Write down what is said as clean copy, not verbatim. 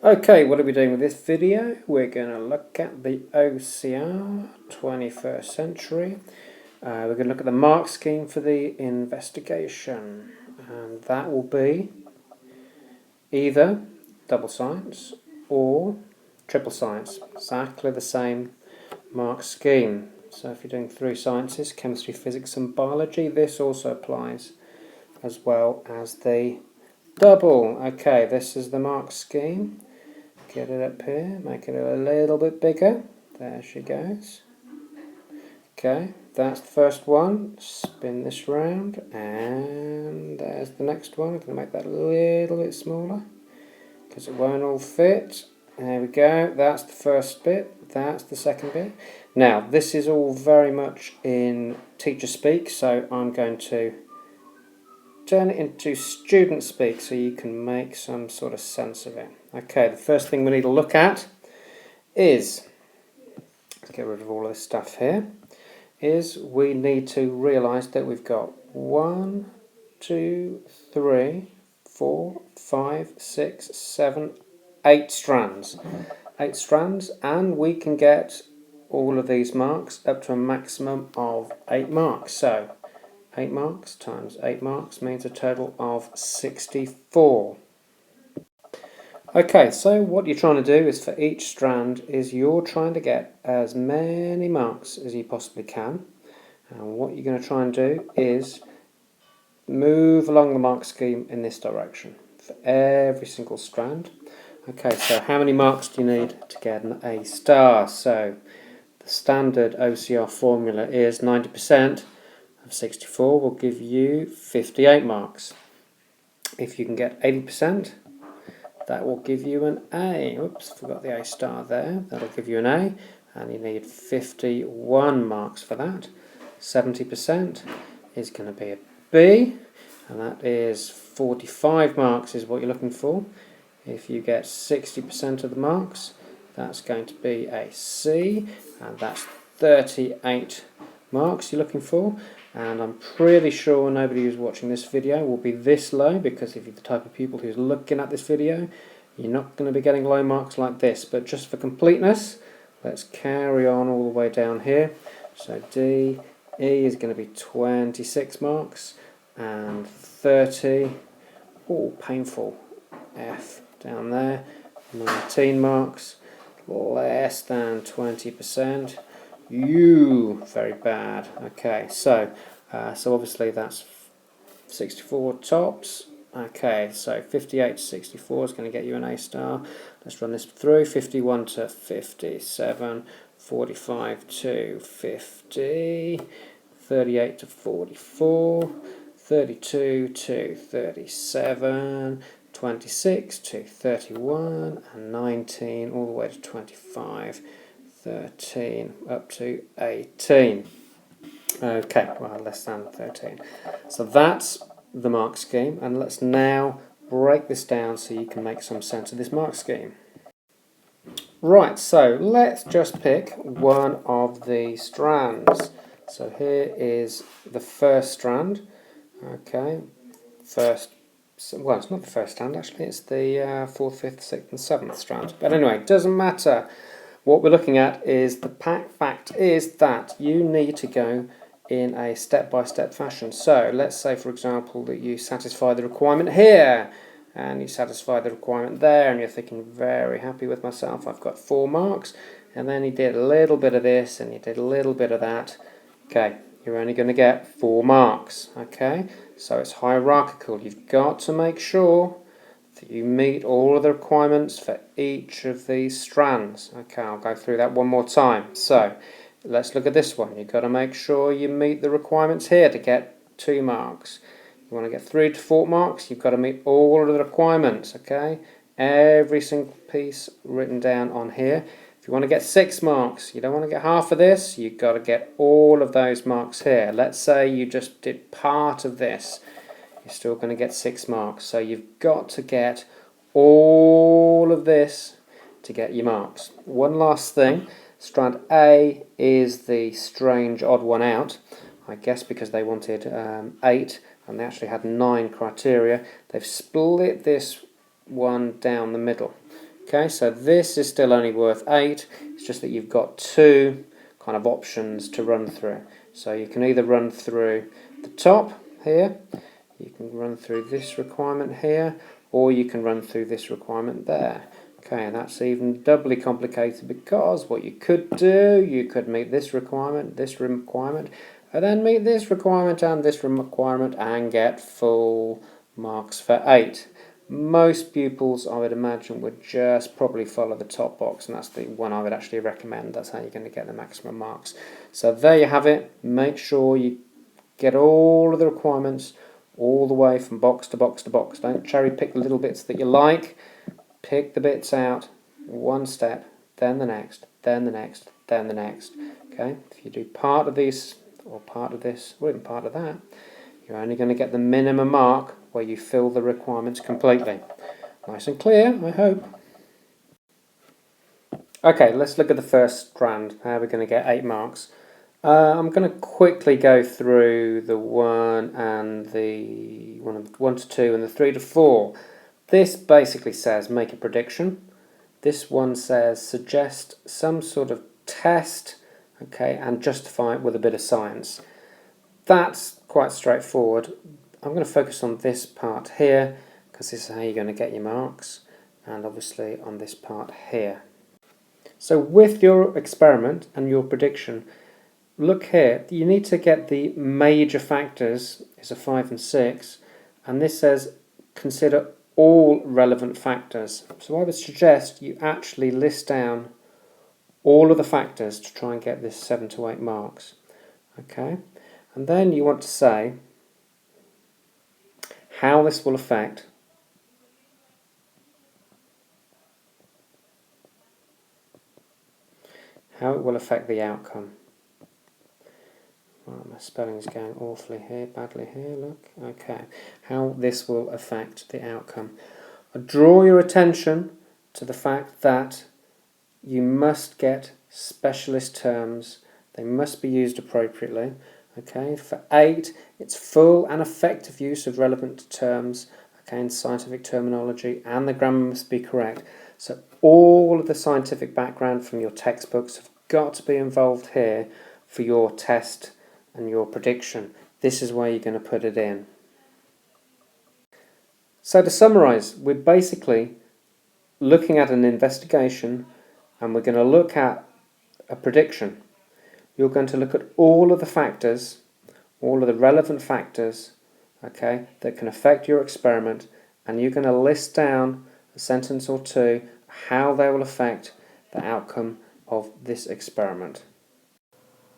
Okay, what are we doing with this video? We're going to look at the OCR 21st century. We're going to look at the mark scheme for the investigation, and that will be either double science or triple science. Exactly the same mark scheme. So if you're doing 3 sciences, chemistry, physics and biology, this also applies, as well as the double. Okay, this is the mark scheme. Get it up here, make it a little bit bigger. There she goes. Okay, that's the first one. Spin this round, and there's the next one. I'm going to make that a little bit smaller because it won't all fit. There we go. That's the first bit. That's the second bit. Now, this is all very much in teacher speak, so I'm going to turn it into student speak so you can make some sort of sense of it. Okay, the first thing we need to look at is, let's get rid of all this stuff here, is we need to realise that we've got 1, 2, 3, 4, 5, 6, 7, 8 strands. 8 strands, and we can get all of these marks up to a maximum of 8 marks. So 8 marks times 8 marks means a total of 64. Okay, so what you're trying to do is for each strand is you're trying to get as many marks as you possibly can. And what you're going to try and do is move along the mark scheme in this direction for every single strand. Okay, so how many marks do you need to get an A star? So the standard OCR formula is 90% of 64 will give you 58 marks. If you can get 80%, that will give you an A. Oops, forgot the A star there. That'll give you an A, and you need 51 marks for that. 70% is going to be a B, and that is 45 marks is what you're looking for. If you get 60% of the marks, that's going to be a C, and that's 38 marks you're looking for. And I'm pretty sure nobody who's watching this video will be this low, because if you're the type of people who's looking at this video, you're not going to be getting low marks like this. But just for completeness, let's carry on all the way down here. So D, E is going to be 26 marks, and 30, oh painful, F down there, 19 marks, less than 20%. U, very bad. Okay, so obviously that's 64 tops. Okay, so 58 to 64 is going to get you an A star. Let's run this through. 51 to 57, 45 to 50, 38 to 44, 32 to 37, 26 to 31, and 19 all the way to 25. 13 up to 18. Okay, well, less than 13. So that's the mark scheme, and let's now break this down so you can make some sense of this mark scheme. Right, so let's just pick one of the strands. So here is the first strand. Okay, well, it's not the first strand actually, it's the 4th, 5th, 6th and 7th strand. But anyway, it doesn't matter. What we're looking at is the fact is that you need to go in a step-by-step fashion. So let's say, for example, that you satisfy the requirement here, and you satisfy the requirement there, and you're thinking, very happy with myself, I've got 4 marks, and then you did a little bit of this, and you did a little bit of that. Okay, you're only going to get 4 marks. Okay, so it's hierarchical. You've got to make sure that you meet all of the requirements for each of these strands. Okay, I'll go through that one more time. So let's look at this one. You've got to make sure you meet the requirements here to get 2 marks. You want to get 3 to 4 marks, you've got to meet all of the requirements. Okay, every single piece written down on here. If you want to get 6 marks, you don't want to get half of this, you've got to get all of those marks here. Let's say you just did part of this, you're still going to get 6 marks. So you've got to get all of this to get your marks. One last thing, strand A is the strange odd one out, I guess because they wanted 8 and they actually had 9 criteria. They've split this one down the middle. Okay, so this is still only worth 8. It's just that you've got 2 kind of options to run through. So you can either run through the top here, you can run through this requirement here, or you can run through this requirement there. Okay, and that's even doubly complicated because what you could do, you could meet this requirement, and then meet this requirement and this requirement and get full marks for 8. Most pupils, I would imagine, would just probably follow the top box, and that's the one I would actually recommend. That's how you're going to get the maximum marks. So there you have it. Make sure you get all of the requirements all the way from box to box to box. Don't cherry pick the little bits that you like. Pick the bits out one step, then the next, then the next, then the next. Okay? If you do part of these, or part of this, or even part of that, you're only going to get the minimum mark where you fill the requirements completely. Nice and clear, I hope. Okay, let's look at the first strand, how we're going to get 8 marks. I'm going to quickly go through the 1 to 2 and the 3 to 4. This basically says make a prediction. This one says suggest some sort of test, okay, and justify it with a bit of science. That's quite straightforward. I'm going to focus on this part here because this is how you're going to get your marks, and obviously on this part here. So with your experiment and your prediction, look here, you need to get the major factors, is a 5 and 6, and this says consider all relevant factors. So I would suggest you actually list down all of the factors to try and get this 7 to 8 marks. Okay, and then you want to say how this will affect the outcome. Well, my spelling's going awfully here, badly here, look. Okay, how this will affect the outcome. Draw your attention to the fact that you must get specialist terms. They must be used appropriately. Okay, for 8, it's full and effective use of relevant terms, okay, in scientific terminology, and the grammar must be correct. So all of the scientific background from your textbooks have got to be involved here for your test and your prediction. This is where you're going to put it in. So to summarise, we're basically looking at an investigation and we're going to look at a prediction. You're going to look at all of the factors, all of the relevant factors, okay, that can affect your experiment, and you're going to list down a sentence or two how they will affect the outcome of this experiment.